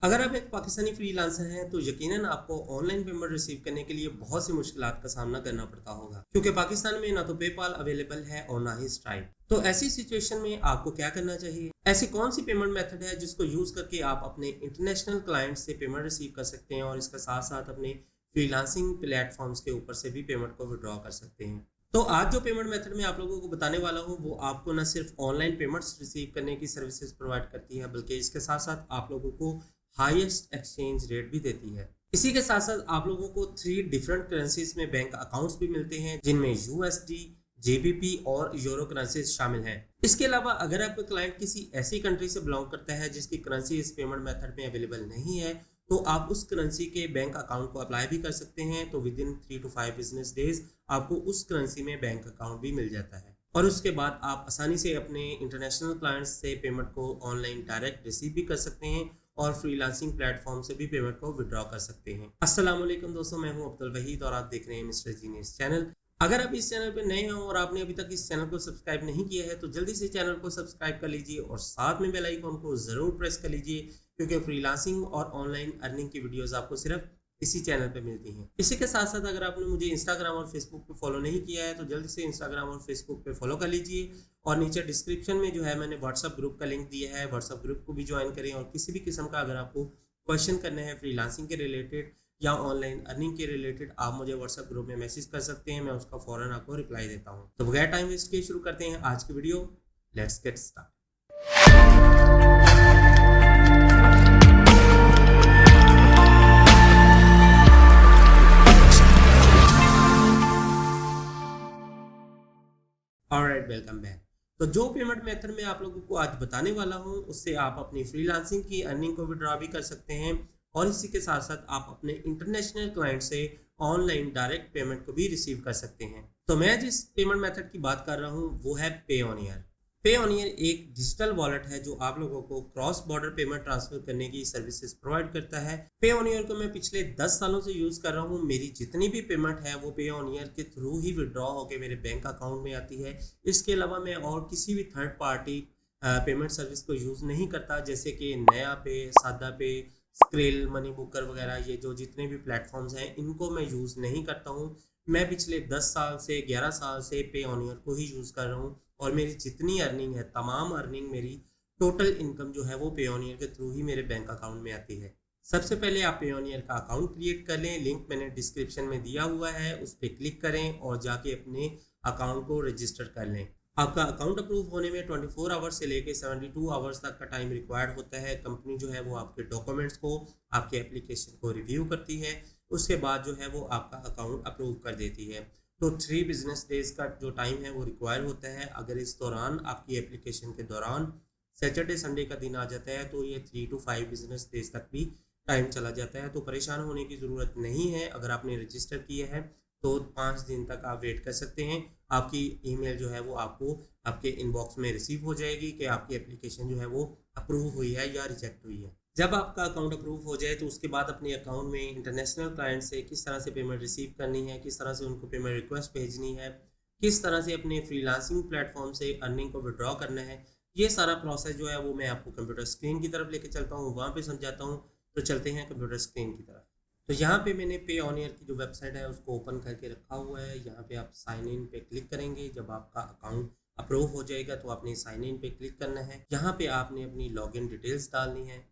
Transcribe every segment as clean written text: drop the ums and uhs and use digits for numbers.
अगर आप एक पाकिस्तानी फ्रीलांसर हैं तो यकीनन आपको ऑनलाइन पेमेंट रिसीव करने के लिए बहुत सी मुश्किलात का सामना करना पड़ता होगा, क्योंकि पाकिस्तान में ना तो पेपाल अवेलेबल है और ना ही स्ट्राइप। तो ऐसी सिचुएशन में आपको क्या करना चाहिए? ऐसी कौन सी पेमेंट मेथड है जिसको यूज करके आप अपने इंटरनेशनल क्लाइंट से पेमेंट रिसीव कर सकते हैं और इसके साथ साथ अपने फ्रीलांसिंग प्लेटफॉर्म्स के ऊपर से भी पेमेंट को विड्रॉ कर सकते हैं? तो आज जो पेमेंट मेथड मैं आप लोगों को बताने वाला हूँ वो आपको न सिर्फ ऑनलाइन पेमेंट्स रिसीव करने की सर्विसेज प्रोवाइड करती है, बल्कि इसके साथ साथ आप लोगों को हाईएस्ट एक्सचेंज रेट भी देती है। इसी के साथ साथ आप लोगों को 3 डिफरेंट करेंसीज में बैंक अकाउंट्स भी मिलते हैं, जिनमें यूएसडी, जेबीपी और यूरो करेंसीज शामिल हैं। इसके अलावा अगर आपका क्लाइंट किसी ऐसी कंट्री से बिलोंग करता है जिसकी करेंसी इस पेमेंट मेथड में अवेलेबल नहीं है, तो आप उस करेंसी के बैंक अकाउंट को अप्लाई भी कर सकते हैं। तो with in 3 to 5 business days आपको उस करेंसी में बैंक अकाउंट भी मिल जाता है और उसके बाद आप आसानी से अपने इंटरनेशनल क्लाइंट्स से पेमेंट को ऑनलाइन डायरेक्ट रिसीव भी कर सकते हैं और फ्रीलांसिंग प्लेटफॉर्म से भी पेमेंट को विड्रॉ कर सकते हैं। अस्सलाम वालेकुम दोस्तों, मैं हूं अब्दुल वहीद और आप देख रहे हैं मिस्टर जीनियस चैनल। अगर आप इस चैनल पर नए हैं और आपने अभी तक इस चैनल को सब्सक्राइब नहीं किया है तो जल्दी से चैनल को सब्सक्राइब कर लीजिए और साथ में बेल आइकन को जरूर प्रेस कर लीजिए, क्योंकि फ्रीलांसिंग और ऑनलाइन अर्निंग की वीडियोस आपको सिर्फ इसी चैनल पे मिलती हैं। इसी के साथ साथ अगर आपने मुझे इंस्टाग्राम और फेसबुक पे फॉलो नहीं किया है तो जल्दी से इंस्टाग्राम और फेसबुक पे फॉलो कर लीजिए और नीचे डिस्क्रिप्शन में जो है मैंने व्हाट्सअप ग्रुप का लिंक दिया है, व्हाट्सअप ग्रुप को भी ज्वाइन करें और किसी भी किस्म का अगर आपको क्वेश्चन करने हैं फ्रीलांसिंग के रिलेटेड या ऑनलाइन अर्निंग के रिलेटेड, आप मुझे व्हाट्सएप ग्रुप में मैसेज कर सकते हैं, मैं उसका फौरन आपको रिप्लाई देता हूँ। तो बगैर टाइम वेस्ट किए शुरू करते हैं आज की video. Let's get start. Alright, welcome back. तो जो पेमेंट मेथड मैं आप लोगों को आज बताने वाला हूँ उससे आप अपनी फ्रीलांसिंग की अर्निंग को विड्रॉ भी कर सकते हैं और इसी के साथ साथ आप अपने इंटरनेशनल क्लाइंट से ऑनलाइन डायरेक्ट पेमेंट को भी रिसीव कर सकते हैं। तो मैं जिस पेमेंट मेथड की बात कर रहा हूँ वो है पेओनियर। पेओनियर एक डिजिटल वॉलेट है जो आप लोगों को क्रॉस बॉर्डर पेमेंट ट्रांसफर करने की सर्विसेज प्रोवाइड करता है। पेओनियर को मैं पिछले 10 सालों से यूज कर रहा हूँ। मेरी जितनी भी पेमेंट है वो पेओनियर के थ्रू ही विड्रॉ होकर मेरे बैंक अकाउंट में आती है। इसके अलावा मैं और किसी भी थर्ड पार्टी पेमेंट सर्विस को यूज नहीं करता, जैसे कि नया पे, सादा पे, स्क्रिल, मनी बुकर वगैरह, ये जो जितने भी प्लेटफॉर्म्स हैं इनको मैं यूज नहीं करता हूँ। मैं पिछले 10 साल से 11 साल से पेओनियर को ही यूज कर रहा हूँ और मेरी जितनी अर्निंग है, तमाम अर्निंग, मेरी टोटल इनकम जो है वो पेओनियर के थ्रू ही मेरे बैंक अकाउंट में आती है। सबसे पहले आप पेओनियर का अकाउंट क्रिएट कर लें, लिंक मैंने डिस्क्रिप्शन में दिया हुआ है, उस पर क्लिक करें और जाके अपने अकाउंट को रजिस्टर कर लें। आपका अकाउंट अप्रूव होने में 24 आवर्स से लेकर 72 आवर्स तक का टाइम रिक्वायर्ड होता है। कंपनी जो है वो आपके डॉक्यूमेंट्स को, आपके एप्लीकेशन को रिव्यू करती है, उसके बाद जो है वो आपका अकाउंट अप्रूव कर देती है। तो 3 बिजनेस डेज का जो टाइम है वो रिक्वायर होता है। अगर इस दौरान आपकी एप्लीकेशन के दौरान सैटरडे संडे का दिन आ जाता है तो ये 3 to 5 बिजनेस डेज तक भी टाइम चला जाता है। तो परेशान होने की ज़रूरत नहीं है। अगर आपने रजिस्टर किया है तो 5 दिन तक आप वेट कर सकते हैं। आपकी ईमेल जो है वो आपको आपके इनबॉक्स में रिसीव हो जाएगी कि आपकी एप्लीकेशन जो है वो अप्रूव हुई है या रिजेक्ट हुई है। जब आपका अकाउंट अप्रूव हो जाए तो उसके बाद अपने अकाउंट में इंटरनेशनल क्लाइंट से किस तरह से पेमेंट रिसीव करनी है, किस तरह से उनको पेमेंट रिक्वेस्ट भेजनी है, किस तरह से अपने फ्रीलांसिंग प्लेटफॉर्म से अर्निंग को विड्रॉ करना है, ये सारा प्रोसेस जो है वो मैं आपको कंप्यूटर स्क्रीन की तरफ लेके चलता हूँ, वहाँ पे समझाता हूँ। तो चलते हैं कंप्यूटर स्क्रीन की तरफ। तो यहाँ पे मैंने पेओनियर की जो वेबसाइट है उसको ओपन करके रखा हुआ है। यहाँ पे आप साइन इन पे क्लिक करेंगे। जब आपका अकाउंट अप्रूव हो जाएगा तो आपने साइन इन पे क्लिक करना है। यहाँ पे आपने अपनी लॉगिन डिटेल्स डालनी है।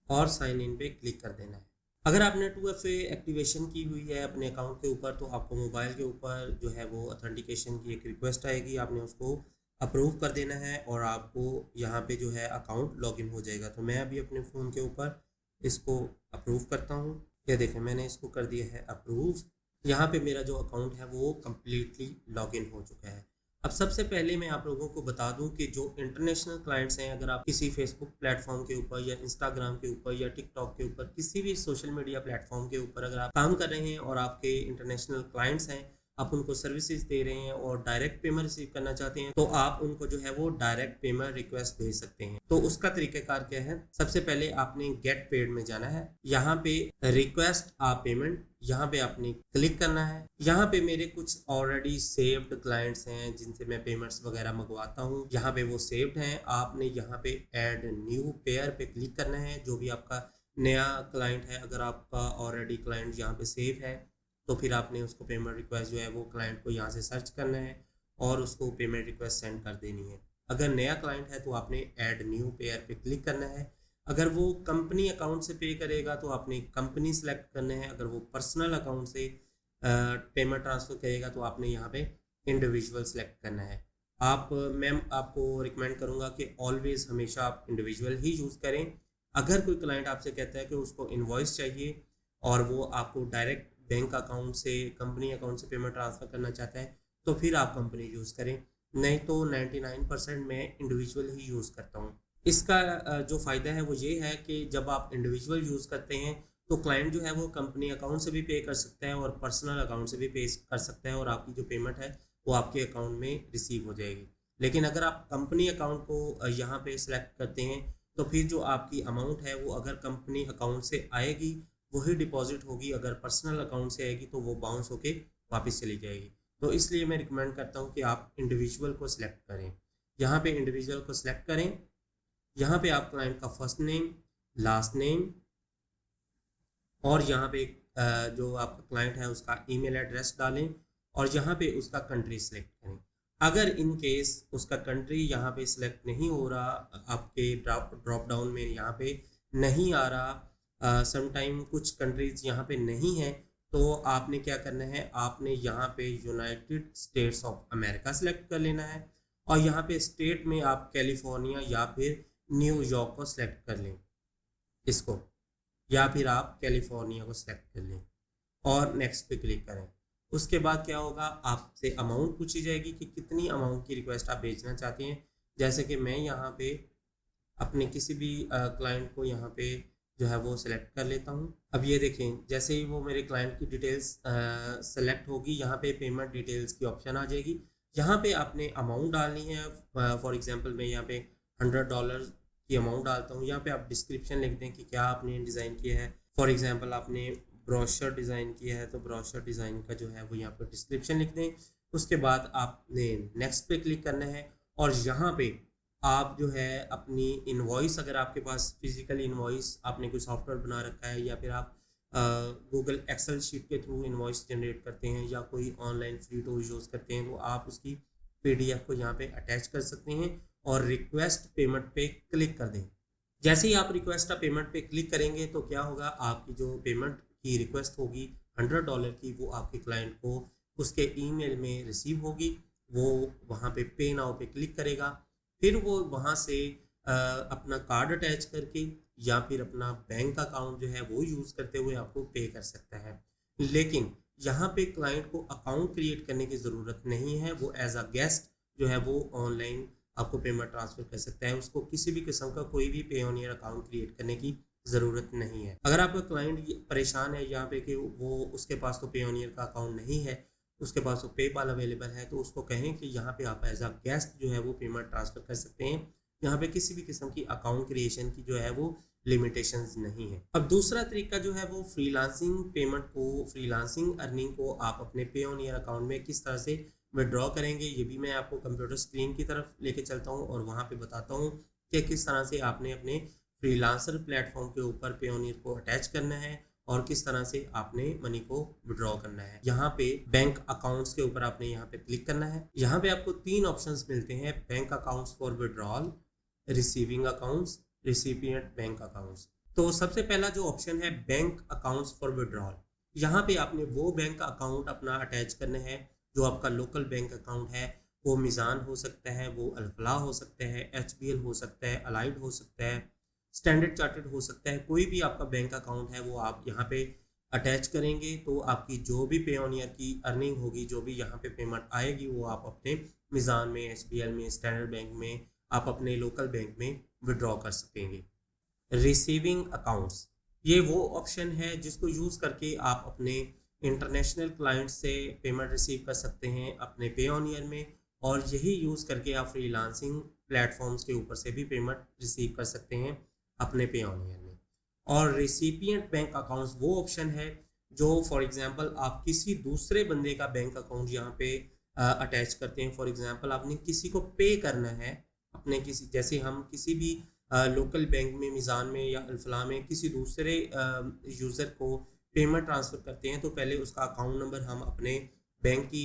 और साइन इन पे क्लिक कर देना है। अगर आपने 2FA एक्टिवेशन की हुई है अपने अकाउंट के ऊपर तो आपको मोबाइल के ऊपर जो है वो ऑथेंटिकेशन की एक रिक्वेस्ट आएगी, आपने उसको अप्रूव कर देना है और आपको यहाँ पे जो है अकाउंट लॉगिन हो जाएगा। तो मैं अभी अपने फ़ोन के ऊपर इसको अप्रूव करता हूँ। ये देखें, मैंने इसको कर दिया है अप्रूव। यहाँ पे मेरा जो अकाउंट है वो कम्प्लीटली लॉगिन हो चुका है। अब सबसे पहले मैं आप लोगों को बता दूं कि जो इंटरनेशनल क्लाइंट्स हैं, अगर आप किसी फेसबुक प्लेटफॉर्म के ऊपर या इंस्टाग्राम के ऊपर या टिकटॉक के ऊपर, किसी भी सोशल मीडिया प्लेटफॉर्म के ऊपर अगर आप काम कर रहे हैं और आपके इंटरनेशनल क्लाइंट्स हैं आप उनको सर्विसेज दे रहे हैं और डायरेक्ट पेमेंट रिसीव करना चाहते हैं, तो आप उनको जो है वो डायरेक्ट पेमेंट रिक्वेस्ट भेज सकते हैं। तो उसका तरीकेकार क्या है, सबसे पहले आपने गेट पेड में जाना है, यहाँ पे रिक्वेस्ट आ पेमेंट, यहाँ पे आपने क्लिक करना है। यहाँ पे मेरे कुछ ऑलरेडी सेव्ड क्लाइंट्स हैं जिनसे मैं पेमेंट्स वगैरह मंगवाता हूँ, यहाँ पे वो सेव्ड हैं। आपने यहाँ पे ऐड न्यू पेयर पे क्लिक करना है। जो भी आपका नया क्लाइंट है, अगर आपका ऑलरेडी क्लाइंट यहाँ पे सेव है तो फिर आपने उसको पेमेंट रिक्वेस्ट जो है वो क्लाइंट को यहाँ से सर्च करना है और उसको पेमेंट रिक्वेस्ट सेंड कर देनी है। अगर नया क्लाइंट है तो आपने ऐड न्यू पेयर पे क्लिक करना है। अगर वो कंपनी अकाउंट से पे करेगा तो आपने कंपनी सेलेक्ट करना है। अगर वो पर्सनल अकाउंट से पेमेंट ट्रांसफ़र करेगा तो आपने यहाँ पे इंडिविजुअल सेलेक्ट करना है। आप मैम आपको रिकमेंड करूँगा कि ऑलवेज़ हमेशा आप इंडिविजुअल ही यूज़ करें। अगर कोई क्लाइंट आपसे कहता है कि उसको इन्वॉइस चाहिए और वो आपको डायरेक्ट बैंक अकाउंट से कंपनी अकाउंट से पेमेंट ट्रांसफ़र करना चाहता है तो फिर आप कंपनी यूज़ करें, नहीं तो 99% मैं इंडिविजुअल ही यूज़ करता हूँ। इसका जो फ़ायदा है वो ये है कि जब आप इंडिविजुअल यूज़ करते हैं तो क्लाइंट जो है वो कंपनी अकाउंट से भी पे कर सकता है और पर्सनल अकाउंट से भी पे कर सकता है और आपकी जो पेमेंट है वो आपके अकाउंट में रिसीव हो जाएगी। लेकिन अगर आप कंपनी अकाउंट को यहाँ पे सिलेक्ट करते हैं तो फिर जो आपकी अमाउंट है वो अगर कंपनी अकाउंट से आएगी वही डिपॉजिट होगी, अगर पर्सनल अकाउंट से आएगी तो वो बाउंस होके वापस चली जाएगी। तो इसलिए मैं रिकमेंड करता हूँ कि आप इंडिविजुअल को सिलेक्ट करें। यहाँ पे इंडिविजुअल को सिलेक्ट करें, यहाँ पे आप क्लाइंट का फर्स्ट नेम, लास्ट नेम और यहाँ पे जो आपका क्लाइंट है उसका ईमेल एड्रेस डालें और यहाँ पे उसका कंट्री सिलेक्ट करें। अगर इन केस उसका कंट्री यहाँ पे सिलेक्ट नहीं हो रहा, आपके ड्रॉप डाउन में यहाँ पे नहीं आ रहा, समटाइम कुछ कंट्रीज यहाँ पे नहीं है, तो आपने क्या करना है, आपने यहाँ पे United states of America select कर लेना है और यहाँ पे स्टेट में आप कैलिफोर्निया या फिर न्यूयॉर्क को सिलेक्ट कर लें इसको, या फिर आप कैलिफोर्निया को सिलेक्ट कर लें और नेक्स्ट पे क्लिक करें। उसके बाद क्या होगा, आपसे अमाउंट पूछी जाएगी कि कितनी अमाउंट की रिक्वेस्ट आप भेजना चाहते हैं। जैसे कि मैं यहाँ पे अपने किसी भी क्लाइंट को यहाँ पे जो है वो सिलेक्ट कर लेता हूँ। अब ये देखें, जैसे ही वो मेरे क्लाइंट की डिटेल्स सेलेक्ट होगी, यहाँ पे पेमेंट डिटेल्स की ऑप्शन आ जाएगी। यहाँ पे आपने अमाउंट डालनी है। फॉर एग्जांपल मैं यहाँ पे $100 की अमाउंट डालता हूँ। यहाँ पे आप डिस्क्रिप्शन लिख दें कि क्या आपने डिज़ाइन किया है। फॉर एग्जांपल आपने ब्रोशर डिज़ाइन किया है तो ब्रोशर डिज़ाइन का जो है वो यहाँ पर डिस्क्रिप्शन लिख दें। उसके बाद आपने नेक्स्ट पे क्लिक करना है और यहाँ पे आप जो है अपनी इनवॉइस, अगर आपके पास फिजिकल इनवॉइस आपने कोई सॉफ्टवेयर बना रखा है या फिर आप गूगल एक्सेल शीट के थ्रू इनवॉइस जनरेट करते हैं या कोई ऑनलाइन फ्री टूल यूज़ करते हैं, तो आप उसकी PDF को यहाँ पे अटैच कर सकते हैं और रिक्वेस्ट पेमेंट पे क्लिक कर दें। जैसे ही आप रिक्वेस्ट पेमेंट पे क्लिक करेंगे तो क्या होगा, आपकी जो पेमेंट की रिक्वेस्ट होगी $100 की, वो आपके क्लाइंट को उसके ईमेल में रिसीव होगी। वो वहाँ पे पे नाउ पे क्लिक करेगा, फिर वो वहाँ से अपना कार्ड अटैच करके या फिर अपना बैंक अकाउंट जो है वो यूज़ करते हुए आपको पे कर सकता है। लेकिन यहाँ पे क्लाइंट को अकाउंट क्रिएट करने की ज़रूरत नहीं है। वो एज अ गेस्ट जो है वो ऑनलाइन आपको पेमेंट ट्रांसफ़र कर सकता है। उसको किसी भी किस्म का कोई भी पेयोनियर अकाउंट क्रिएट करने की ज़रूरत नहीं है। अगर आपका क्लाइंट परेशान है यहाँ पे कि वो उसके पास तो पेयोनियर का अकाउंट नहीं है, उसके पास वो पेपाल अवेलेबल है, तो उसको कहें कि यहाँ पे आप एज अ गेस्ट जो है वो पेमेंट ट्रांसफ़र कर सकते हैं। यहाँ पे किसी भी किस्म की अकाउंट क्रिएशन की जो है वो लिमिटेशंस नहीं है। अब दूसरा तरीका जो है वो फ्रीलांसिंग पेमेंट को, फ्रीलांसिंग अर्निंग को आप अपने पेयोनियर अकाउंट में किस तरह से विड्रॉ करेंगे, ये भी मैं आपको कंप्यूटर स्क्रीन की तरफ लेके चलता हूँ और वहाँ पे बताता हूँ कि किस तरह से आपने अपने फ्रीलांसर प्लेटफॉर्म के ऊपर पेयोनियर को अटैच करना है और किस तरह से आपने मनी को विड्रॉ करना है। यहाँ पे बैंक अकाउंट्स के ऊपर आपने यहाँ पे क्लिक करना है। यहाँ पे आपको 3 ऑप्शंस मिलते हैं, bank accounts for withdrawal, receiving accounts, recipient bank accounts. तो सबसे पहला जो ऑप्शन है बैंक अकाउंट्स फॉर विड्रॉल, यहाँ पे आपने वो बैंक अकाउंट अपना अटैच करना है जो आपका लोकल बैंक अकाउंट है। वो मिज़ान हो सकता है, वो अल्फलाह हो सकता है, HBL हो सकता है, अलाइड हो सकता है, स्टैंडर्ड चार्टर्ड हो सकता है। कोई भी आपका बैंक अकाउंट है वो आप यहाँ पे अटैच करेंगे तो आपकी जो भी पेयोनियर की अर्निंग होगी, जो भी यहाँ पे पेमेंट आएगी, वो आप अपने मिज़ान में, HBL में, स्टैंडर्ड बैंक में, आप अपने लोकल बैंक में विड्रॉ कर सकेंगे। रिसीविंग अकाउंट्स, ये वो ऑप्शन है जिसको यूज़ करके आप अपने इंटरनेशनल क्लाइंट से पेमेंट रिसीव कर सकते हैं अपने पे ऑन ईयर में, और यही यूज़ करके आप फ्रीलांसिंग प्लेटफॉर्म्स के ऊपर से भी पेमेंट रिसीव कर सकते हैं अपने पे ऑन ईयर में। और रिसिपिएंट बैंक अकाउंट्स वो ऑप्शन है जो फॉर एग्जांपल आप किसी दूसरे बंदे का बैंक अकाउंट यहाँ पे अटैच करते हैं। फॉर एग्जांपल आपने किसी को पे करना है अपने किसी, जैसे हम किसी भी लोकल बैंक में, मिज़ान में या अल्फला में किसी दूसरे यूज़र को पेमेंट ट्रांसफ़र करते हैं, तो पहले उसका अकाउंट नंबर हम अपने बैंक की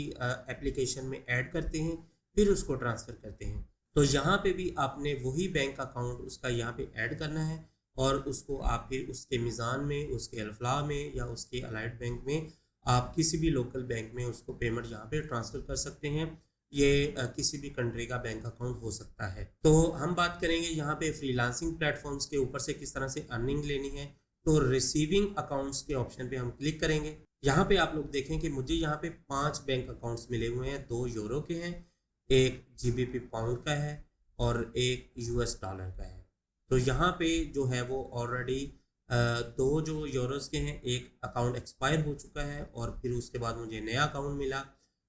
एप्लीकेशन में ऐड करते हैं, फिर उसको ट्रांसफ़र करते हैं। तो यहाँ पे भी आपने वही बैंक अकाउंट उसका यहाँ पे ऐड करना है, और उसको आप फिर उसके मिज़ान में, उसके अल्फला में या उसके अलाइड बैंक में, आप किसी भी लोकल बैंक में उसको पेमेंट यहाँ पे ट्रांसफ़र कर सकते हैं। ये किसी भी कंट्री का बैंक अकाउंट हो सकता है। तो हम बात करेंगे यहाँ पे फ्रीलांसिंग प्लेटफॉर्म्स के ऊपर से किस तरह से अर्निंग लेनी है। तो रिसीविंग अकाउंट्स के ऑप्शन पे हम क्लिक करेंगे। यहाँ पे आप लोग देखें कि मुझे यहाँ पे 5 बैंक अकाउंट्स मिले हुए हैं। 2 यूरो के हैं, एक जीबीपी पाउंड का है और एक यूएस डॉलर का है। तो यहाँ पे जो है वो ऑलरेडी 2 जो यूरोस के हैं, एक अकाउंट एक्सपायर हो चुका है और फिर उसके बाद मुझे नया अकाउंट मिला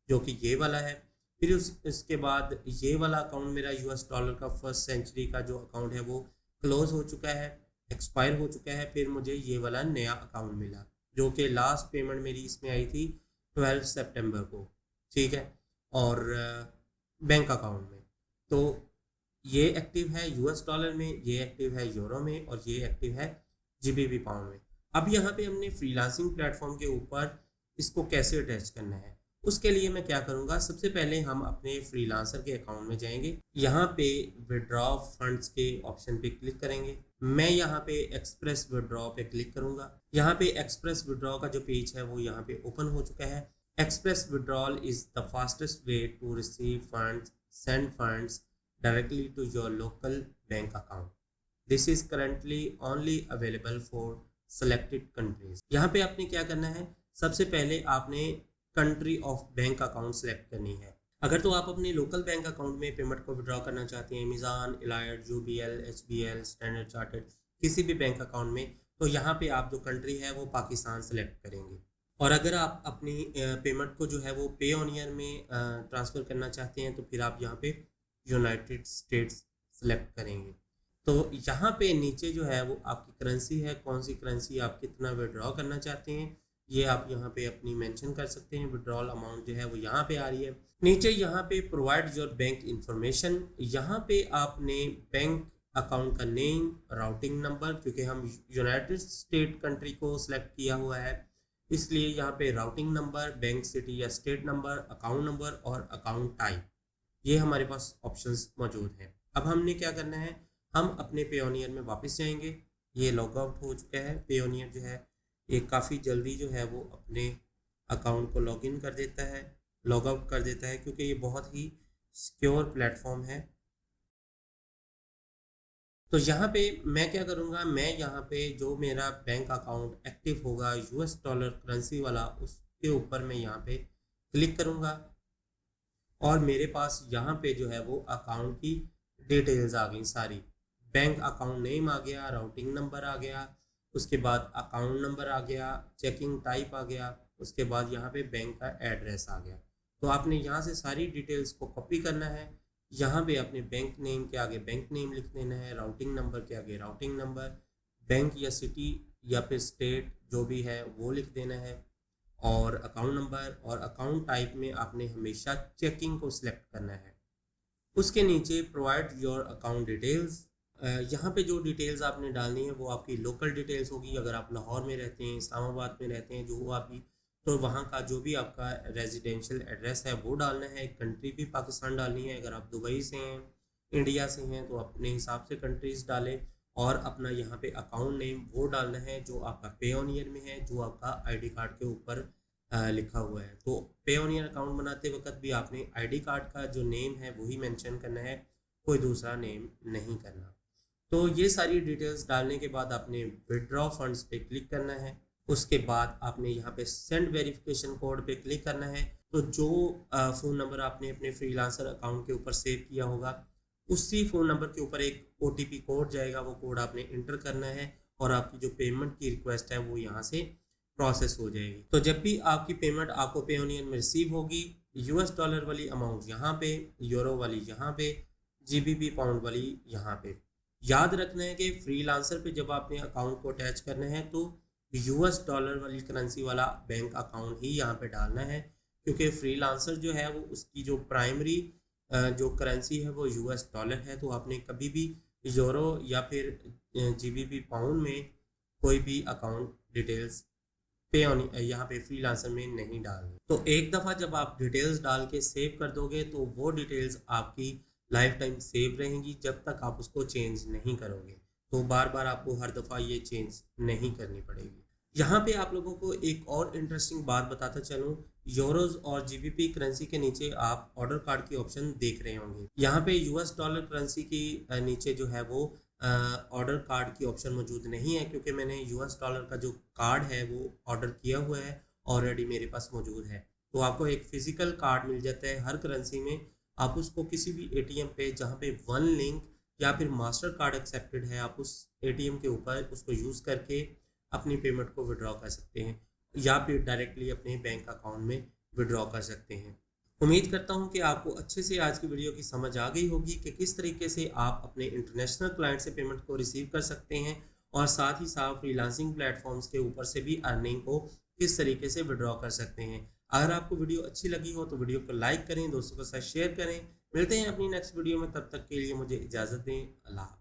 जो कि ये वाला है। फिर उसके बाद ये वाला अकाउंट मेरा यूएस डॉलर का फर्स्ट सेंचुरी का जो अकाउंट है वो क्लोज हो चुका है, एक्सपायर हो चुका है। फिर मुझे ये वाला नया अकाउंट मिला जो कि लास्ट पेमेंट मेरी इसमें आई थी 12 सितंबर को, ठीक है, और बैंक अकाउंट में। तो ये एक्टिव है यूएस डॉलर में, ये एक्टिव है यूरो में, और ये एक्टिव है जीबीपी पाउंड में। अब यहाँ पे हमने फ्रीलांसिंग प्लेटफॉर्म के ऊपर इसको कैसे अटैच करना है, उसके लिए मैं क्या करूँगा, सबसे पहले हम अपने फ्रीलांसर के अकाउंट में जाएंगे। यहाँ पे विड्रॉ फंड्स के ऑप्शन पे क्लिक करेंगे। मैं यहाँ पे एक्सप्रेस विड्रॉ पे क्लिक करूँगा। यहाँ पे एक्सप्रेस विड्रॉ का जो पेज है वो यहाँ पे ओपन हो चुका है। Express withdrawal is the fastest way to receive funds, send funds directly to your local bank account. This is currently only available for selected countries. यहाँ पे आपने क्या करना है, सबसे पहले आपने country of bank account select करनी है। अगर तो आप अपने लोकल बैंक अकाउंट में पेमेंट को विड्रॉ करना चाहते हैं, Meezan, Allied, UBL, HBL, Standard Chartered, किसी भी बैंक अकाउंट में, तो यहाँ पे आप जो कंट्री है वो पाकिस्तान सेलेक्ट करेंगे। और अगर आप अपनी पेमेंट को जो है वो पे ऑन ईयर में ट्रांसफ़र करना चाहते हैं, तो फिर आप यहाँ पे यूनाइटेड स्टेट्स सेलेक्ट करेंगे। तो यहाँ पे नीचे जो है वो आपकी करेंसी है, कौन सी करेंसी आप कितना विड्रॉ करना चाहते हैं ये आप यहाँ पे अपनी मेंशन कर सकते हैं। विड्रॉल अमाउंट जो है वो यहाँ पे आ रही है। नीचे यहाँ पे प्रोवाइड योर बैंक इंफॉर्मेशन, यहाँ पे आपने बैंक अकाउंट का नेम, राउटिंग नंबर, क्योंकि हम यूनाइटेड स्टेट कंट्री को सिलेक्ट किया हुआ है इसलिए यहाँ पे राउटिंग नंबर, बैंक सिटी या स्टेट नंबर, अकाउंट नंबर और अकाउंट टाइप, ये हमारे पास ऑप्शंस मौजूद हैं। अब हमने क्या करना है, हम अपने पेओनियर में वापस जाएंगे। ये लॉग आउट हो चुका है। पेओनियर जो है ये काफ़ी जल्दी जो है वो अपने अकाउंट को लॉग इन कर देता है, लॉग आउट कर देता है, क्योंकि ये बहुत ही सिक्योर प्लेटफॉर्म है। तो यहाँ पे मैं क्या करूँगा, मैं यहाँ पे जो मेरा बैंक अकाउंट एक्टिव होगा यूएस डॉलर करेंसी वाला, उसके ऊपर मैं यहाँ पे क्लिक करूँगा और मेरे पास यहाँ पे जो है वो अकाउंट की डिटेल्स आ गई सारी। बैंक अकाउंट नेम आ गया, राउटिंग नंबर आ गया, उसके बाद अकाउंट नंबर आ गया, चेकिंग टाइप आ गया, उसके बाद यहाँ पे बैंक का एड्रेस आ गया। तो आपने यहाँ से सारी डिटेल्स को कॉपी करना है। यहाँ पे अपने बैंक नेम के आगे बैंक नेम लिख देना है, राउटिंग नंबर के आगे राउटिंग नंबर, बैंक या सिटी या फिर स्टेट जो भी है वो लिख देना है, और अकाउंट नंबर और अकाउंट टाइप में आपने हमेशा चेकिंग को सिलेक्ट करना है। उसके नीचे प्रोवाइड योर अकाउंट डिटेल्स, यहाँ पे जो डिटेल्स आपने डालनी है वो आपकी लोकल डिटेल्स होगी। अगर आप लाहौर में रहते हैं, इस्लामाबाद में रहते हैं, जो हुआ भी, तो वहाँ का जो भी आपका रेजिडेंशियल एड्रेस है वो डालना है। कंट्री भी पाकिस्तान डालनी है। अगर आप दुबई से हैं, इंडिया से हैं, तो अपने हिसाब से कंट्रीज़ डालें, और अपना यहाँ पे अकाउंट नेम वो डालना है जो आपका पे ऑन ईयर में है, जो आपका आईडी कार्ड के ऊपर लिखा हुआ है। तो पे ऑन ईयर अकाउंट बनाते वक्त भी आपने आईडी कार्ड का जो नेम है वही मेंशन करना है, कोई दूसरा नेम नहीं करना। तो ये सारी डिटेल्स डालने के बाद आपने विड्रॉ फंड्स पे क्लिक करना है। उसके बाद आपने यहाँ पे सेंड वेरिफिकेशन कोड पे क्लिक करना है। तो जो फ़ोन नंबर आपने अपने फ्रीलांसर अकाउंट के ऊपर सेव किया होगा, उसी फ़ोन नंबर के ऊपर एक OTP कोड जाएगा, वो कोड आपने इंटर करना है और आपकी जो पेमेंट की रिक्वेस्ट है वो यहाँ से प्रोसेस हो जाएगी। तो जब भी आपकी पेमेंट आपको पेओनियन में रिसीव होगी, यूएस डॉलर वाली अमाउंट यहाँ पे, यूरो वाली यहाँ पे, जीबीपी पाउंड वाली यहाँ पे। याद रखना है कि फ्रीलांसर पे जब आपने अकाउंट को अटैच करना है तो यूएस डॉलर वाली करेंसी वाला बैंक अकाउंट ही यहाँ पे डालना है, क्योंकि फ्रीलांसर जो है वो उसकी जो प्राइमरी जो करेंसी है वो यूएस डॉलर है। तो आपने कभी भी यूरो या फिर जीबीपी पाउंड में कोई भी अकाउंट डिटेल्स यहाँ पे फ्रीलांसर में नहीं डालनी। तो एक दफ़ा जब आप डिटेल्स डाल के सेव कर दोगे तो वो डिटेल्स आपकी लाइफ टाइम सेव रहेंगी जब तक आप उसको चेंज नहीं करोगे। तो बार बार आपको हर दफ़ा ये चेंज नहीं करनी पड़ेगी। यहाँ पे आप लोगों को एक और इंटरेस्टिंग बात बताता चलूँ, यूरोज और जीबीपी करेंसी के नीचे आप ऑर्डर कार्ड की ऑप्शन देख रहे होंगे। यहाँ पे यूएस डॉलर करेंसी की नीचे जो है वो ऑर्डर कार्ड की ऑप्शन मौजूद नहीं है, क्योंकि मैंने यूएस डॉलर का जो कार्ड है वो ऑर्डर किया हुआ है, ऑलरेडी मेरे पास मौजूद है। तो आपको एक फिजिकल कार्ड मिल जाता है हर करेंसी में। आप उसको किसी भी एटीएम पे जहाँ पे वन लिंक या फिर मास्टर कार्ड एक्सेप्टेड है, आप उस एटीएम के ऊपर उसको यूज़ करके अपनी पेमेंट को विड्रॉ कर सकते हैं या फिर डायरेक्टली अपने बैंक अकाउंट में विड्रॉ कर सकते हैं। उम्मीद करता हूं कि आपको अच्छे से आज की वीडियो की समझ आ गई होगी कि किस तरीके से आप अपने इंटरनेशनल क्लाइंट से पेमेंट को रिसीव कर सकते हैं और साथ ही साथ फ्रीलांसिंग प्लेटफॉर्म्स के ऊपर से भी अर्निंग को किस तरीके से विड्रॉ कर सकते हैं। अगर आपको वीडियो अच्छी लगी हो तो वीडियो को लाइक करें, दोस्तों के साथ शेयर करें। मिलते हैं अपनी नेक्स्ट वीडियो में, तब तक के लिए मुझे इजाज़त दें। अल्लाह।